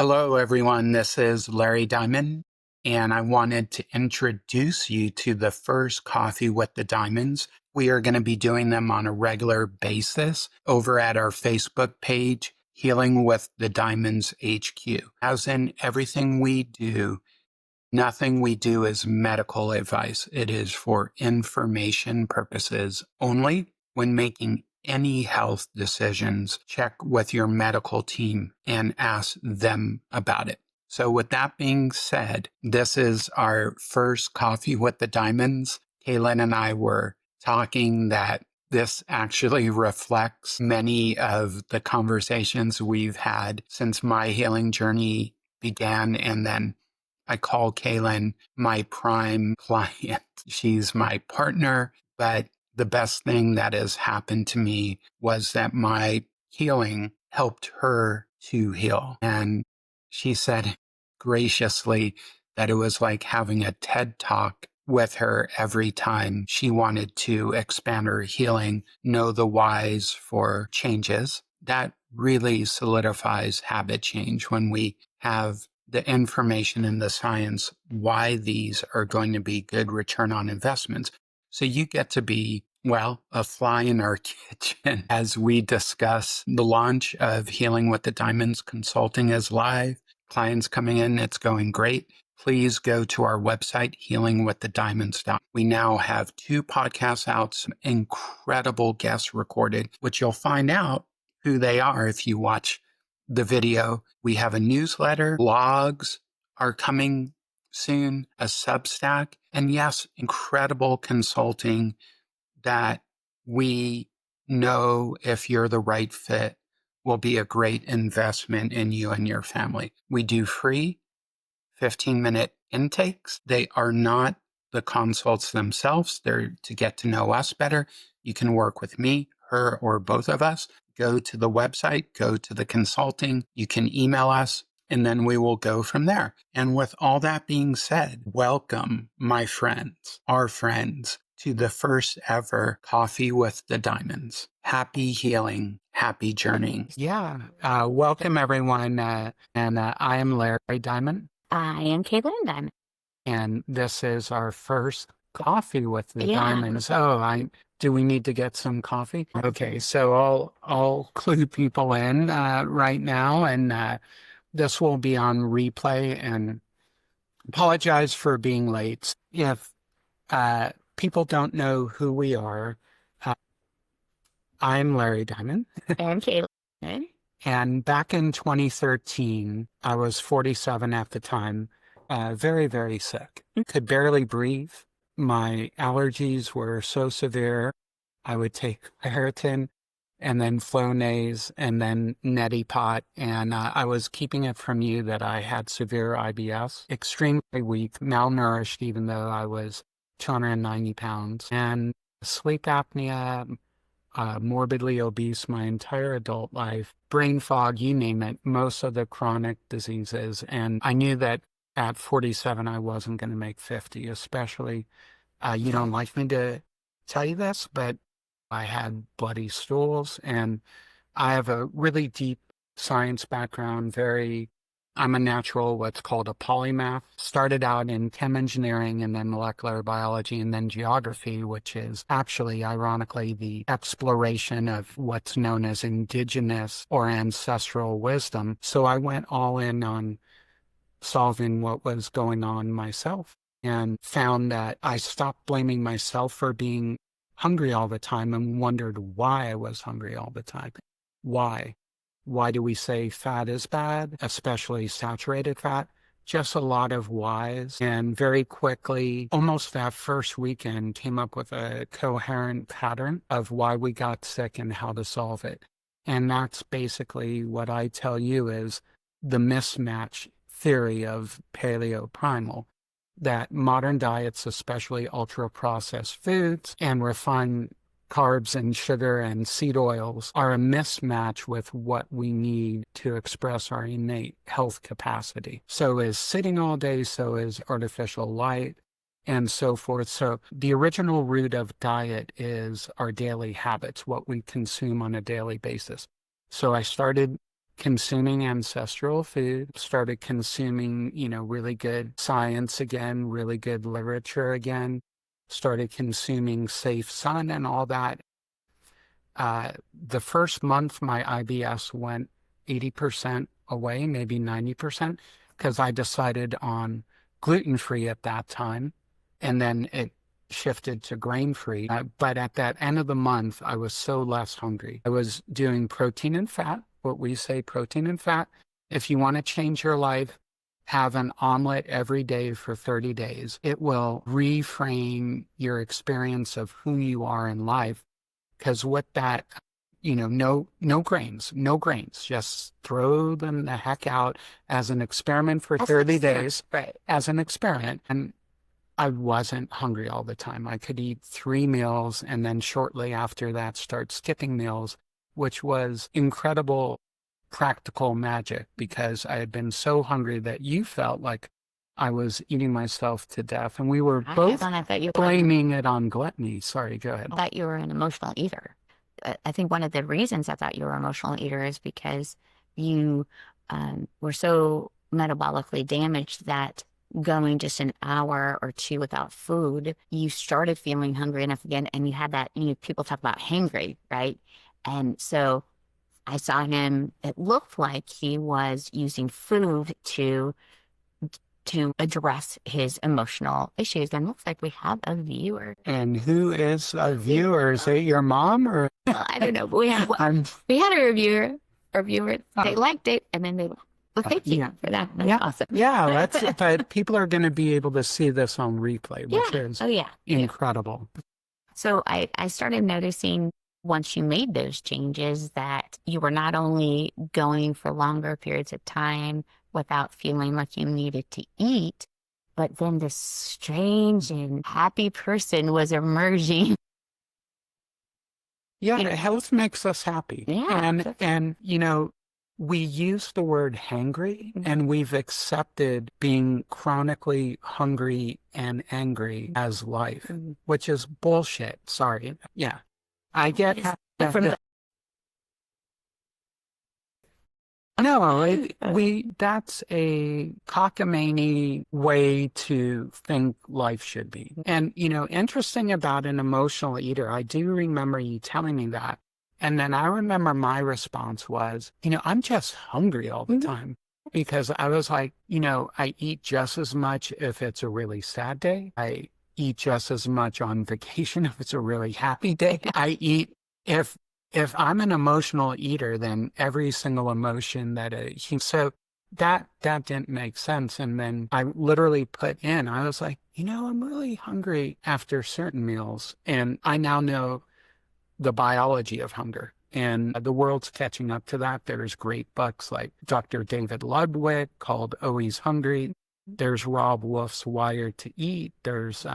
Hello, everyone. This is Larry Diamond, and I wanted to introduce you to the first Coffee with the Diamonds. We are going to be doing them on a regular basis over at our Facebook page, Healing with the Diamonds HQ. As in everything we do, nothing we do is medical advice. It is for information purposes only. When making any health decisions, check with your medical team and ask them about it. So with that being said, this is our first Coffee with the Diamonds. Kaylin and I were talking that this actually reflects many of the conversations we've had since my healing journey began. And then I call Kaylin my prime client. She's my partner, but the best thing that has happened to me was that my healing helped her to heal. And she said graciously that it was like having a TED talk with her every time she wanted to expand her healing, know the whys for changes. That really solidifies habit change when we have the information and the science why these are going to be good return on investments. So you get to be, well, a fly in our kitchen as we discuss the launch of Healing with the Diamonds. Consulting is live. Clients coming in. It's going great. Please go to our website, healingwiththediamonds.com. We now have 2 podcasts out, some incredible guests recorded, which you'll find out who they are if you watch the video. We have a newsletter, blogs are coming soon, a Substack, and yes, incredible consulting that we know if you're the right fit will be a great investment in you and your family. We do free 15-minute intakes. They are not the consults themselves. They're to get to know us better. You can work with me, her, or both of us. Go to the website, go to the consulting. You can email us, and then we will go from there. And with all that being said, welcome, my friends, our friends, to the first ever Coffee with the Diamonds. Happy healing, happy journeying. Yeah, welcome everyone. I am Larry Diamond. I am Caitlin Diamond. And this is our first Coffee with the Diamonds. Oh, do we need to get some coffee? Okay, so I'll clue people in right now, and this will be on replay. And apologize for being late. If people don't know who we are, I'm Larry Diamond. And Caitlin. And back in 2013, I was 47 at the time, very, very sick. Could barely breathe. My allergies were so severe, I would take Claritin and then Flonase and then Neti Pot. And I was keeping it from you that I had severe IBS, extremely weak, malnourished, even though I was 290 pounds, and sleep apnea, morbidly obese my entire adult life, brain fog, you name it, most of the chronic diseases. And I knew that at 47, I wasn't going to make 50, especially, you don't like me to tell you this, but I had bloody stools, and I have a really deep science background, I'm a natural, what's called a polymath. Started out in chem engineering and then molecular biology and then geography, which is actually, ironically, the exploration of what's known as indigenous or ancestral wisdom. So I went all in on solving what was going on myself and found that I stopped blaming myself for being hungry all the time and wondered why I was hungry all the time. Why? Why do we say fat is bad, especially saturated fat? Just a lot of whys. And very quickly, almost that first weekend, came up with a coherent pattern of why we got sick and how to solve it. And that's basically what I tell you is the mismatch theory of paleo primal, that modern diets, especially ultra-processed foods and refined carbs and sugar and seed oils, are a mismatch with what we need to express our innate health capacity. So is sitting all day, so is artificial light, and so forth. So the original root of diet is our daily habits, what we consume on a daily basis. So I started consuming ancestral food, started consuming, really good science again, really good literature again, started consuming safe sun and all that. The first month, my IBS went 80% away, maybe 90%, because I decided on gluten-free at that time, and then it shifted to grain-free. But at that end of the month, I was so less hungry. I was doing protein and fat, what we say protein and fat. If you want to change your life, have an omelet every day for 30 days. It will reframe your experience of who you are in life. Because with that, no grains, no grains. Just throw them the heck out as an experiment for 30 days, right, as an experiment. And I wasn't hungry all the time. I could eat 3 meals and then shortly after that start skipping meals, which was incredible practical magic because I had been so hungry that you felt like I was eating myself to death. And we were both I thought you blaming it on gluttony. Sorry, go ahead. thought you were an emotional eater. I think one of the reasons I thought you were an emotional eater is because you were so metabolically damaged that going just an hour or two without food, you started feeling hungry enough again, and you had that, people talk about hangry, right? And so I saw him, it looked like he was using food to address his emotional issues. And it looks like we have a viewer. And who is a viewer? Is it your mom or? Well, I don't know, but we had a reviewer. They liked it, and then they left. Well, thank you for that. That's awesome. Yeah, but people are going to be able to see this on replay, which is incredible. So I started noticing once you made those changes that you were not only going for longer periods of time without feeling like you needed to eat, but then this strange and happy person was emerging. Yeah, health makes us happy. Yeah. And we use the word hangry, and we've accepted being chronically hungry and angry as life, which is bullshit. Sorry. Yeah. I get that. No, that's a cockamamie way to think life should be. And, interesting about an emotional eater, I do remember you telling me that. And then I remember my response was, I'm just hungry all the time. Because I was like, I eat just as much if it's a really sad day. I eat just as much on vacation if it's a really happy day. I eat if I'm an emotional eater, then every single emotion so that didn't make sense. And then I literally I was like, I'm really hungry after certain meals. And I now know the biology of hunger. And the world's catching up to that. There's great books like Dr. David Ludwig called Always Hungry. There's Rob Wolf's Wired to Eat. There's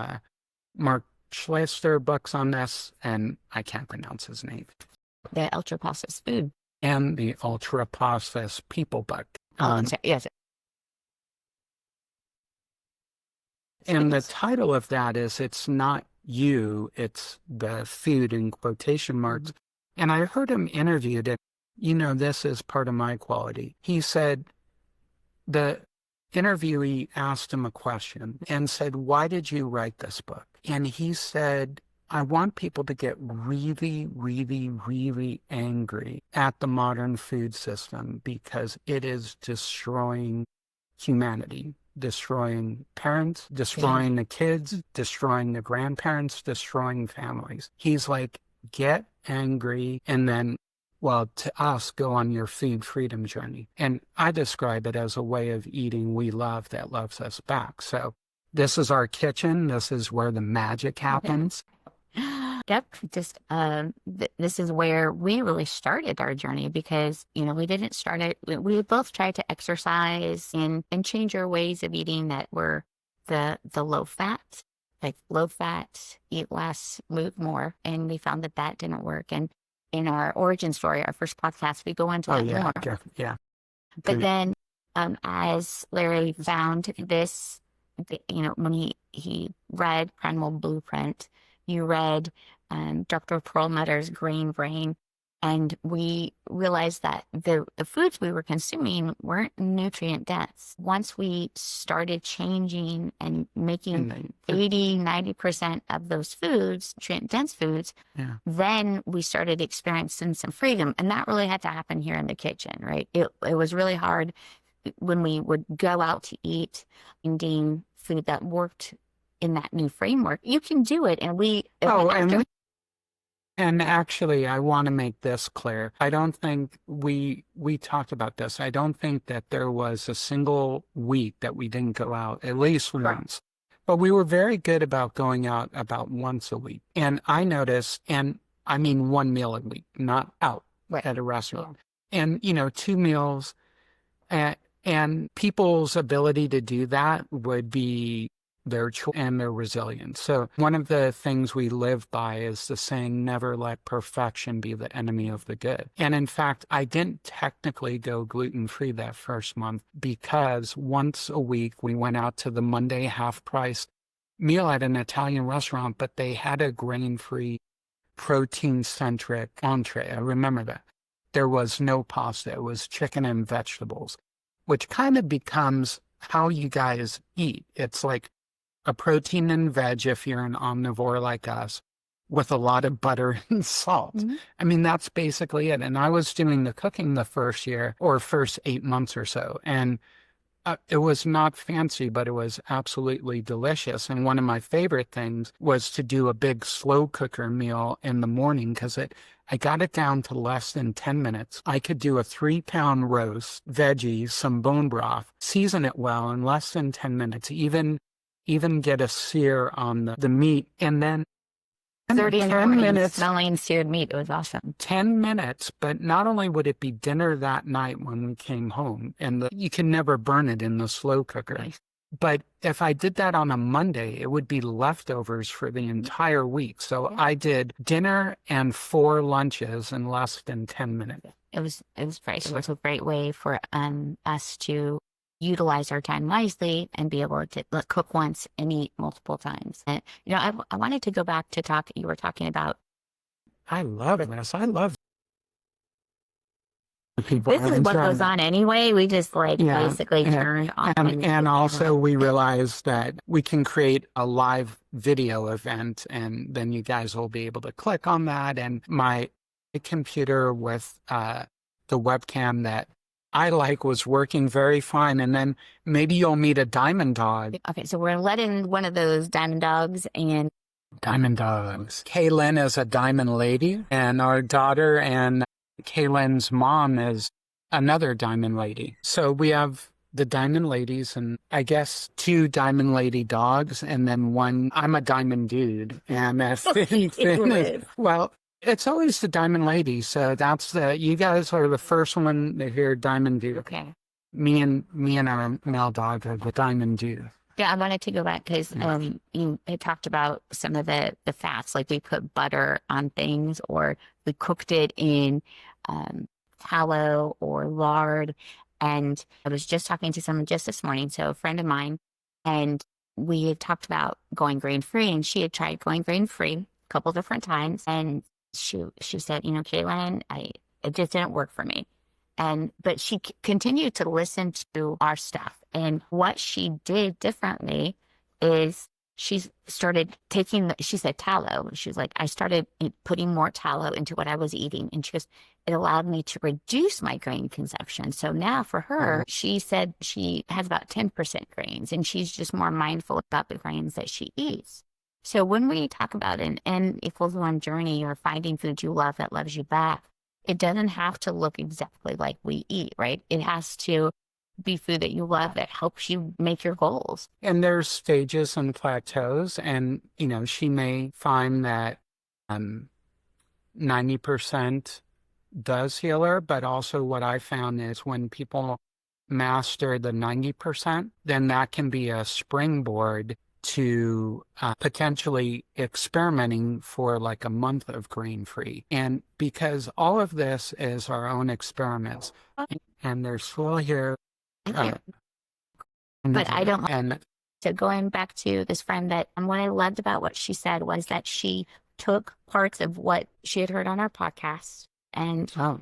Mark Schleister books on this, and I can't pronounce his name. The ultra processed food. And the ultra processed people book. Yes. And the title of that is It's Not You, It's the Food in quotation marks. And I heard him interviewed it. This is part of my quality. He said, the interviewee asked him a question and said, why did you write this book? And he said, I want people to get really, really, really angry at the modern food system because it is destroying humanity, destroying parents, destroying the kids, destroying the grandparents, destroying families. He's like, get angry and then, to us, go on your food freedom journey. And I describe it as a way of eating we love that loves us back. So this is our kitchen. This is where the magic happens. Yep. Just this is where we really started our journey because, we didn't start it. We both tried to exercise and change our ways of eating that were the low fat, eat less, move more. And we found that didn't work. And in our origin story, our first podcast, we go into that more. Yeah. But then as Larry found this, when he read Primal Blueprint, you read Dr. Perlmutter's Grain Brain. And we realized that the foods we were consuming weren't nutrient dense. Once we started changing and making 80, 90% of those foods, nutrient dense foods, Yeah. then we started experiencing some freedom. And that really had to happen here in the kitchen, right? It was really hard when we would go out to eat, finding food that worked in that new framework. You can do it. And Oh, and actually, I want to make this clear. I don't think we talked about this. I don't think that there was a single week that we didn't go out, at least once. But we were very good about going out about once a week. And I noticed, and I mean 1 meal a week, not out at a restaurant. And, 2 meals, and people's ability to do that would be their choice and their resilience. So one of the things we live by is the saying, never let perfection be the enemy of the good. And in fact, I didn't technically go gluten-free that first month because once a week we went out to the Monday half-price meal at an Italian restaurant, but they had a grain-free, protein-centric entree. I remember that. There was no pasta. It was chicken and vegetables, which kind of becomes how you guys eat. It's like a protein and veg if you're an omnivore like us, with a lot of butter and salt. Mm-hmm. I mean, that's basically it. And I was doing the cooking the first year or first 8 months or so. And it was not fancy, but it was absolutely delicious. And one of my favorite things was to do a big slow cooker meal in the morning because I got it down to less than 10 minutes. I could do a 3-pound roast, veggies, some bone broth, season it well in less than 10 minutes, even get a sear on the meat, and then 30 in the 10 morning, minutes, smelling seared meat. It was awesome. 10 minutes, but not only would it be dinner that night when we came home, and you can never burn it in the slow cooker. Nice. But if I did that on a Monday, it would be leftovers for the entire week. So I did dinner and 4 lunches in less than 10 minutes. It was great. It was a great way for us to utilize our time wisely and be able to cook once and eat multiple times. And I wanted to go back to talk. You were talking about. I love this. I love people. This is what goes on anyway. We just basically turned on. And also we realized that we can create a live video event, and then you guys will be able to click on that. And my computer with the webcam that I was working very fine. And then maybe you'll meet a diamond dog. Okay, so we're letting one of those diamond dogs and diamond dogs. Kaylin is a diamond lady, and our daughter and Kaylin's mom is another diamond lady. So we have the diamond ladies and I guess 2 diamond lady dogs, and then one, I'm a diamond dude. And well, it's always the diamond lady. So you guys are the first one to hear diamond dude. Okay. Me and our male dog are the diamond dude. Yeah, I wanted to go back because you had talked about some of the fats, like we put butter on things or we cooked it in tallow or lard. And I was just talking to someone just this morning, so a friend of mine, and we had talked about going grain-free, and she had tried going grain-free a couple different times. And she said, Caitlin, it just didn't work for me. But she continued to listen to our stuff. And what she did differently is she started she said tallow. She was like, I started putting more tallow into what I was eating. And she goes, it allowed me to reduce my grain consumption. So now for her, she said she has about 10% grains, and she's just more mindful about the grains that she eats. So when we talk about an N=1 journey or finding food you love that loves you back, it doesn't have to look exactly like we eat, right? It has to be food that you love that helps you make your goals. And there's stages and plateaus, and she may find that 90% does heal her, but also what I found is when people master the 90%, then that can be a springboard to potentially experimenting for like a month of grain-free. And because all of this is our own experiments, and they're still here. But I don't. And so going back to this friend, that what I loved about what she said was that she took parts of what she had heard on our podcast And Oh,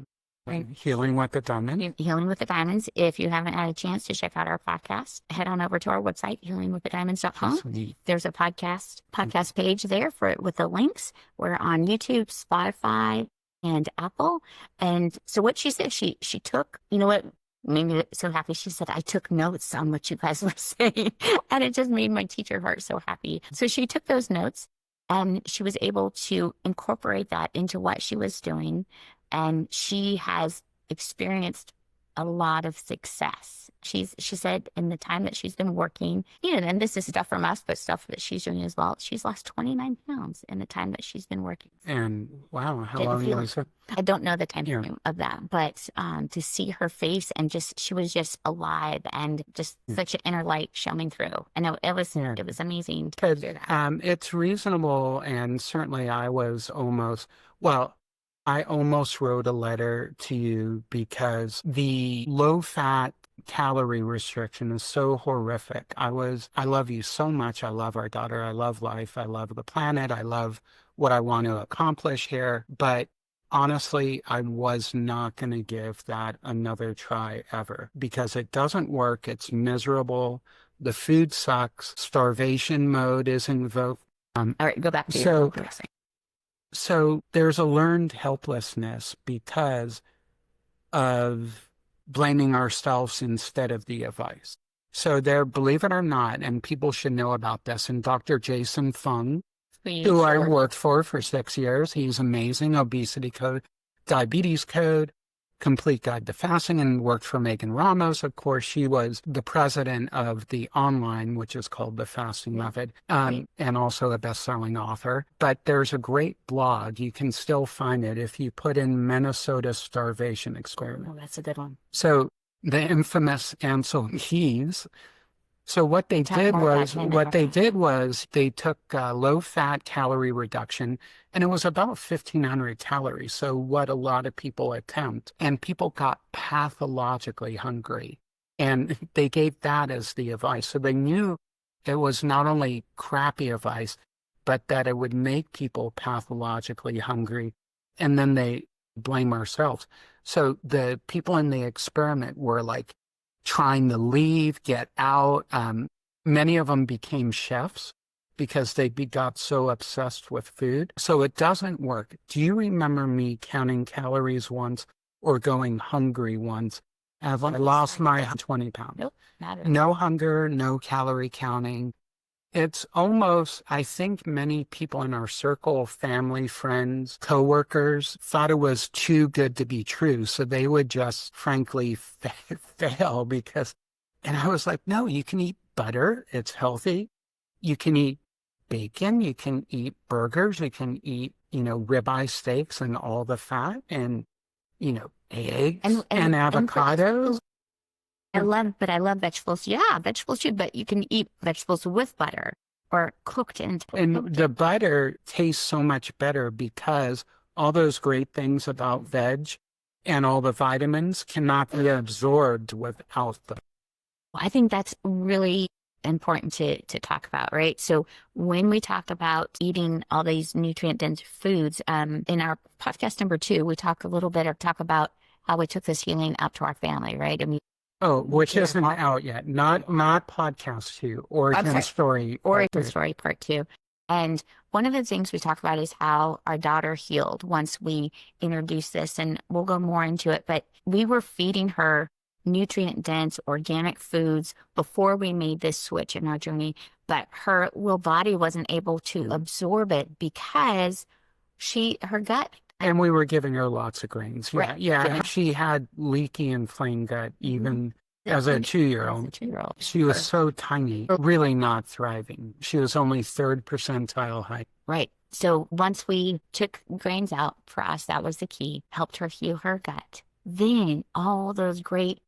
Healing with the Diamond. Healing with the Diamonds. If you haven't had a chance to check out our podcast, head on over to our website, healingwiththediamonds.com. Sweet. There's a podcast page there for with the links. We're on YouTube, Spotify, and Apple. And so what she said, she took, you know what made me so happy? She said, I took notes on what you guys were saying. And it just made my teacher heart so happy. So she took those notes and she was able to incorporate that into what she was doing. And she has experienced a lot of success. She said in the time that she's been working, and this is stuff from us, but stuff that she's doing as well. She's lost 29 pounds in the time that she's been working. And wow, how long was it? I don't know the time frame of that, but to see her face and she was just alive and just such an inner light showing through. And it was amazing. It's reasonable, and certainly I almost wrote a letter to you because the low-fat calorie restriction is so horrific. I love you so much. I love our daughter. I love life. I love the planet. I love what I want to accomplish here. But honestly, I was not going to give that another try ever because it doesn't work. It's miserable. The food sucks. Starvation mode is invoked. All right, go back to your So there's a learned helplessness because of blaming ourselves instead of the advice. So there, believe it or not, and people should know about this, and Dr. Jason Fung, who I worked for 6 years, he's amazing, obesity code, diabetes code, complete guide to fasting, and worked for Megan Ramos. Of course, she was the president of the online, which is called The Fasting Method, and also a best-selling author. But there's a great blog. You can still find it if you put in Minnesota Starvation Experiment. Oh, that's a good one. So the infamous Ansel Keys. So what they did was they took low-fat calorie reduction, and it was about 1,500 calories. So what a lot of people attempt, and people got pathologically hungry, and they gave that as the advice. So they knew it was not only crappy advice, but that it would make people pathologically hungry, and then they blame ourselves. So the people in the experiment were like trying to leave, get out. Many of them became chefs because they got so obsessed with food. So it doesn't work. Do you remember me counting calories once or going hungry once? Have I lost my 20 pounds? Nope, not at all. No hunger, no calorie counting. It's almost, I think many people in our circle, family, friends, coworkers, thought it was too good to be true. So they would just frankly fail because, and I was like, no, you can eat butter. It's healthy. You can eat bacon. You can eat burgers. You can eat, ribeye steaks and all the fat and, eggs and avocados. I love vegetables. Yeah, vegetables too, but you can eat vegetables with butter or cooked and the butter tastes so much better because all those great things about veg and all the vitamins cannot be absorbed without them. I think that's really important to talk about, right? So when we talk about eating all these nutrient-dense foods, in our podcast number 2, we talk about how we took this healing up to our family, right? I mean, which isn't out yet. Not podcast 2, Origin Story Part 2. And one of the things we talk about is how our daughter healed once we introduced this, and we'll go more into it, but we were feeding her nutrient-dense organic foods before we made this switch in our journey, but her little body wasn't able to absorb it because her gut. And we were giving her lots of grains. Yeah, right. Yeah. She had leaky, inflamed gut even as a 2-year-old. She was so tiny, really not thriving. She was only 3rd percentile height. Right. So once we took grains out, for us, that was the key, helped her heal her gut. Then all those great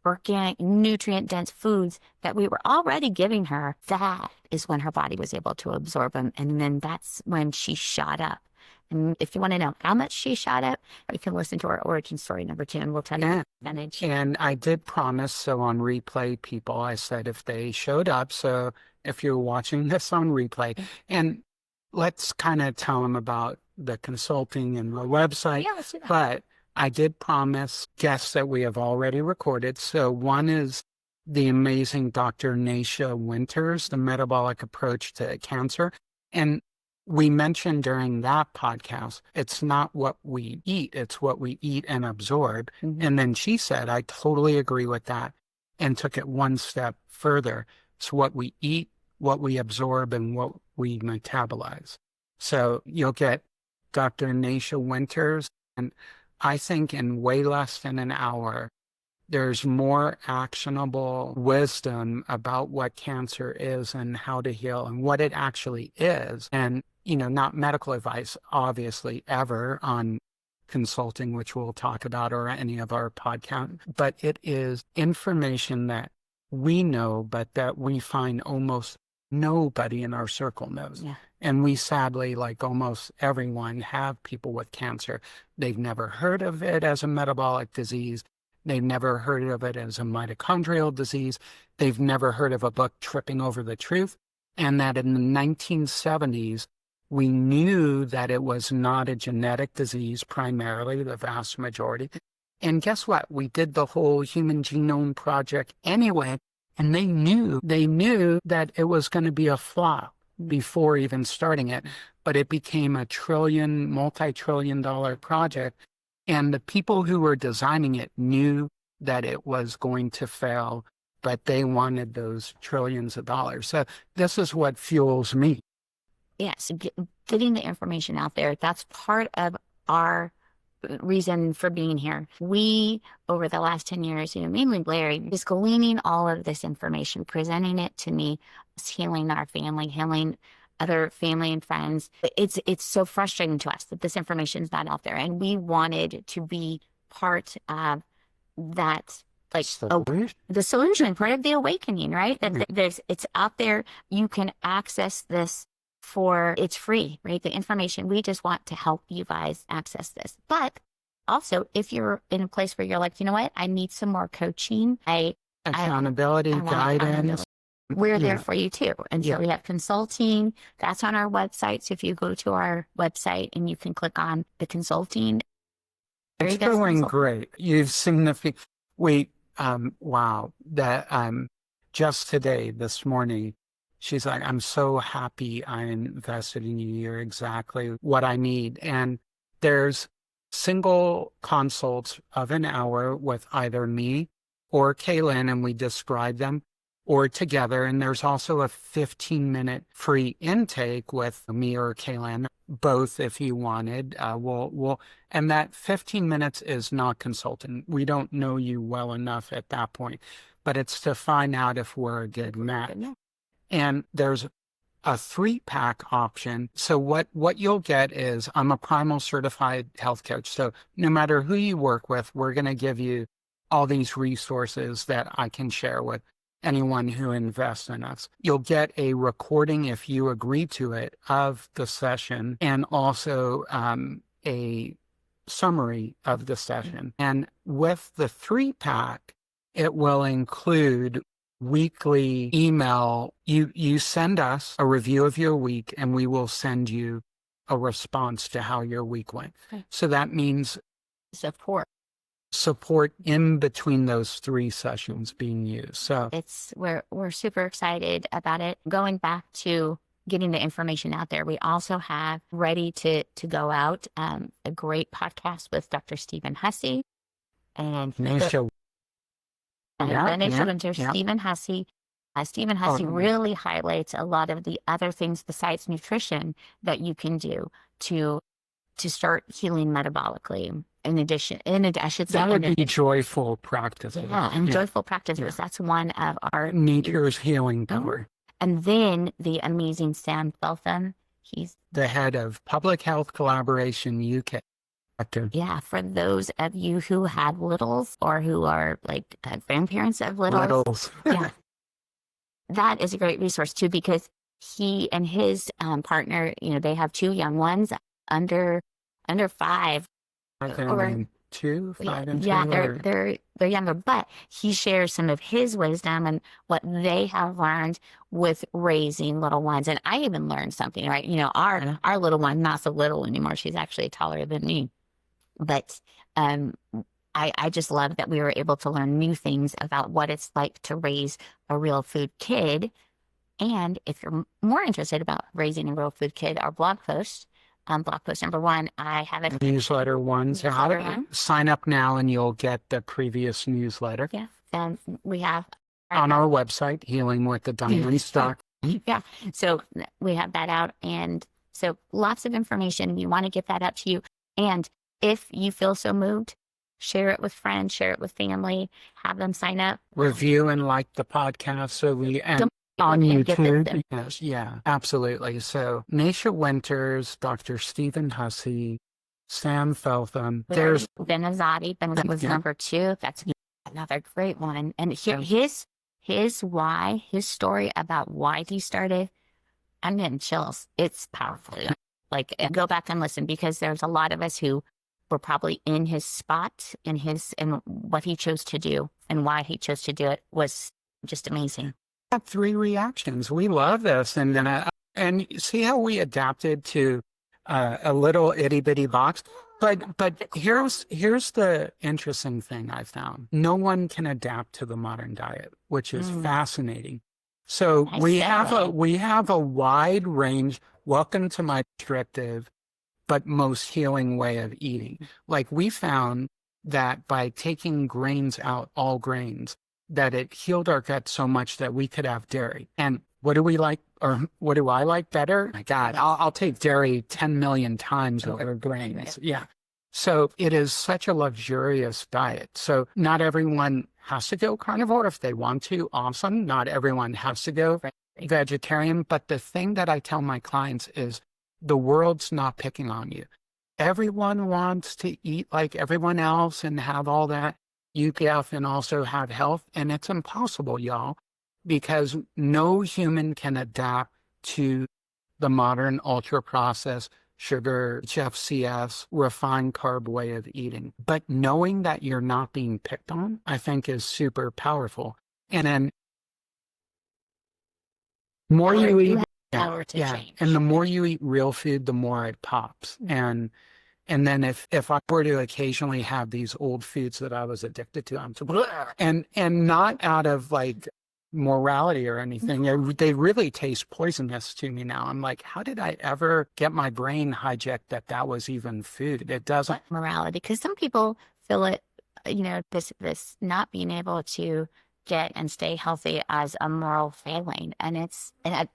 organic, nutrient-dense foods that we were already giving her, that is when her body was able to absorb them. And then that's when she shot up. And if you want to know how much she shot up, you can listen to our origin story number 2, and we'll tell you the percentage. And I did promise, so on replay, people, I said if they showed up, so if you're watching this on replay, and let's kind of tell them about the consulting and the website. Yeah, let's do that. But I did promise guests that we have already recorded. So one is the amazing Dr. Nasha Winters, the metabolic approach to cancer. And we mentioned during that podcast, it's not what we eat, it's what we eat and absorb. Mhm. And then she said, I totally agree with that, and took it one step further. It's what we eat, what we absorb, and what we metabolize. So you'll get Dr. Nasha Winters, and I think in way less than an hour, there's more actionable wisdom about what cancer is and how to heal and what it actually is. And, not medical advice, obviously, ever on consulting, which we'll talk about, or any of our podcast, but it is information that we know, but that we find almost nobody in our circle knows. Yeah. And we sadly, like almost everyone, have people with cancer. They've never heard of it as a metabolic disease. They've never heard of it as a mitochondrial disease. They've never heard of a book, Tripping Over the Truth. And that in the 1970s, we knew that it was not a genetic disease, primarily, the vast majority. And guess what? We did the whole Human Genome Project anyway, and they knew that it was going to be a flop before even starting it. But it became a multi-trillion-dollar project. And the people who were designing it knew that it was going to fail, but they wanted those trillions of dollars. So this is what fuels me. Yes, getting the information out there, that's part of our reason for being here. We, over the last 10 years, mainly Larry, just gleaning all of this information, presenting it to me, healing our family, healing other family and friends. It's so frustrating to us that this information is not out there. And we wanted to be part of that, like the solution, part of the awakening, right? That it's out there. You can access this it's free, right? The information, we just want to help you guys access this. But also, if you're in a place where you're like, you know what, I need some more coaching, accountability, guidance. We're there for you too. And so we have consulting. That's on our website. So if you go to our website and you can click on the consulting. It's going great. You've significant. Wow. That just today, this morning, she's like, I'm so happy I invested in you. You're exactly what I need. And there's single consults of an hour with either me or Kaylin, and we describe them, or together. And there's also a 15-minute free intake with me or Kaylin, both if you wanted. And that 15 minutes is not consulting. We don't know you well enough at that point, but it's to find out if we're a good match. And there's a 3-pack option. So what you'll get is, I'm a primal certified health coach. So no matter who you work with, we're going to give you all these resources that I can share with anyone who invests in us. You'll get a recording, if you agree to it, of the session, and also a summary of the session. And with the 3-pack, it will include weekly email. You send us a review of your week, and we will send you a response to how your week went. Okay. So that means support in between those 3 sessions being used. So we're super excited about it. Going back to getting the information out there, we also have ready to go out a great podcast with Dr. Stephen Hussey and Nasha. Stephen Hussey. Stephen Hussey really highlights a lot of the other things besides nutrition that you can do to start healing metabolically. In addition, that would be joyful practices. Yeah, and joyful practices. Yeah. That's one of our nature's healing power. And then the amazing Sam Feltham. He's the head of Public Health Collaboration UK. Yeah, for those of you who had littles or who are like grandparents of littles. Yeah, that is a great resource too, because he and his partner, they have 2 young ones under 5. Or 2, 5 and 2. Yeah, they're younger, but he shares some of his wisdom and what they have learned with raising little ones. And I even learned something, right? Our little one, not so little anymore. She's actually taller than me. But um, I just love that we were able to learn new things about what it's like to raise a real food kid. And if you're more interested about raising a real food kid, our blog post number one, I have it. Newsletter ones. Newsletter one. Sign up now and you'll get the previous newsletter. Yeah. And we have on our website, healingwiththediamonds.com. Yeah. So we have that out. And so lots of information. We want to get that out to you. And if you feel so moved, share it with friends, share it with family, have them sign up. Review and like the podcast so we and on YouTube. Yes, yeah, absolutely. So Naisha Winters, Dr. Stephen Hussey, Sam Feltham. There's Benazati. Ben was number 2. That's another great one. And his story about why he started, I'm getting chills. It's powerful. Like, go back and listen, because there's a lot of us who were probably in his spot, and what he chose to do and why he chose to do it was just amazing. 3 reactions. We love this. And see how we adapted to a little itty bitty box. But here's the interesting thing I found. No one can adapt to the modern diet, which is fascinating. So we have a wide range. Welcome to my restrictive, but most healing way of eating. Like, we found that by taking grains out, all grains, that it healed our gut so much that we could have dairy. And what do we like, or what do I like better? My God, I'll take dairy 10 million times over grains. Yeah. So it is such a luxurious diet. So not everyone has to go carnivore. If they want to, awesome. Not everyone has to go vegetarian. But the thing that I tell my clients is the world's not picking on you. Everyone wants to eat like everyone else and have all that UPF and also have health. And it's impossible, y'all, because no human can adapt to the modern ultra processed sugar, HFCS, refined carb way of eating. But knowing that you're not being picked on, I think, is super powerful. And then more you eat, and the more you eat real food, the more it pops. And then if I were to occasionally have these old foods that I was addicted to, and not out of like morality or anything, they really taste poisonous to me now. I'm like, how did I ever get my brain hijacked that was even food? It doesn't. Morality, because some people feel it, this not being able to get and stay healthy as a moral failing. And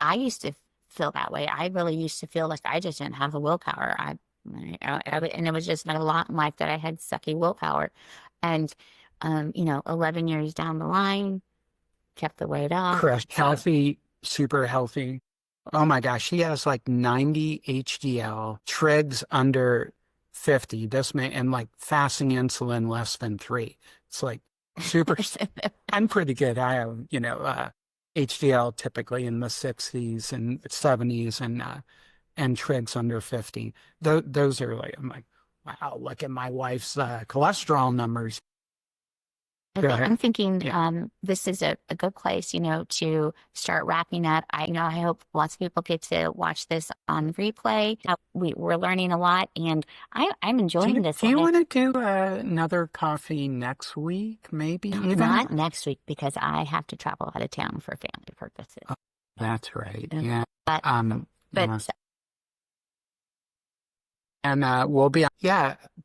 I used to feel that way. I really used to feel like I just didn't have the willpower. And it was just not a lot in life that I had sucky willpower. And, 11 years down the line, kept the weight off. Correct. Healthy, super healthy. Oh my gosh, she has like 90 HDL, trigs under 50. And like fasting insulin less than 3. It's like super. I'm pretty good. I have, HDL typically in the 60s and 70s and trigs under 50. Those are like, I'm like, wow, look at my wife's cholesterol numbers. I'm thinking this is a good place, to start wrapping up. I hope lots of people get to watch this on replay. We're learning a lot, and I'm enjoying this. Do you want to do another coffee next week, maybe? Not next week, because I have to travel out of town for family purposes. Oh, that's right. Yeah. But And we'll be,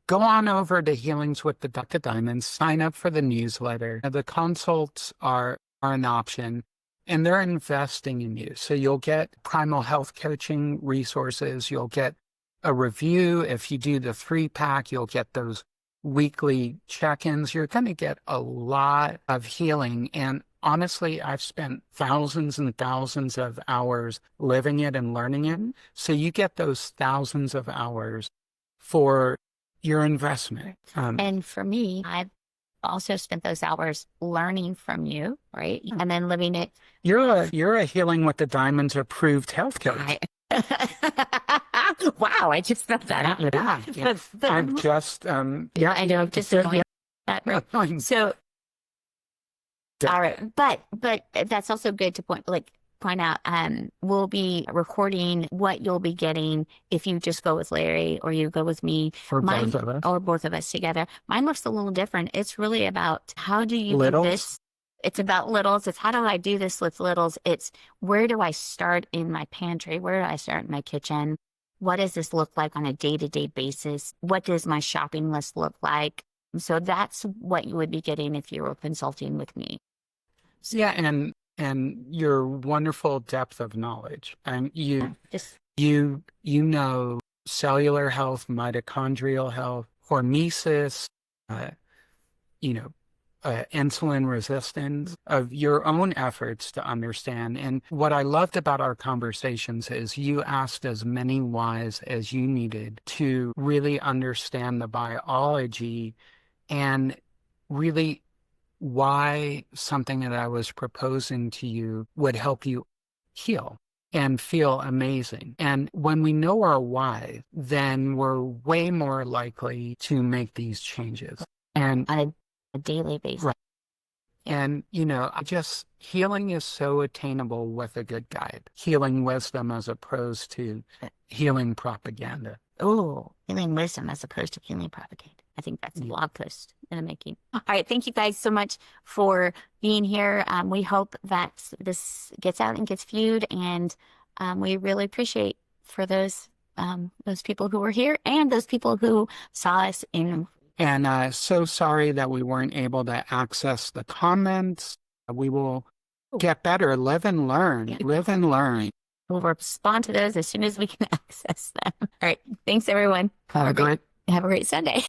go on over to Healings with the Diamonds, sign up for the newsletter. The consults are an option, and they're investing in you. So you'll get primal health coaching resources. You'll get a review. If you do the 3-pack, you'll get those weekly check-ins. You're going to get a lot of healing. And honestly, I've spent thousands and thousands of hours living it and learning it. So you get those thousands of hours for your investment. And for me, I've also spent those hours learning from you, right? And then living it. You're a Healing with the Diamonds approved health coach. Wow, I just felt that out. Yeah. I'm just, I know, I'm just doing that. So, all right, but that's also good to point. Like, point out, we'll be recording what you'll be getting if you just go with Larry or you go with me. Or Mine, both of us. or both of us together. Mine looks a little different. It's really about how do you do Littles? this? It's about littles. It's how do I do this with littles? It's where do I start in my pantry? Where do I start in my kitchen? What does this look like on a day-to-day basis? What does my shopping list look like? So that's what you would be getting if you were consulting with me. Yeah, and your wonderful depth of knowledge. And Yeah, just you know cellular health, mitochondrial health, hormesis, uh, you know, insulin resistance, of your own efforts to understand. And what I loved about our conversations is you asked as many whys as you needed to really understand the biology and really why something that I was proposing to you would help you heal and feel amazing. And when we know our why, then we're way more likely to make these changes. And on a daily basis. right. And, I just, healing is so attainable with a good guide. Healing wisdom as opposed to healing propaganda. Oh, healing wisdom as opposed to healing propaganda. I think that's a blog post in the making. All right. Thank you guys so much for being here. We hope that this gets out and gets viewed, and we really appreciate for those people who were here and those people who saw us in. And so sorry that we weren't able to access the comments. We will get better. Live and learn. Yeah. Live and learn. We'll respond to those as soon as we can access them. All right. Thanks, everyone. Have a great Sunday.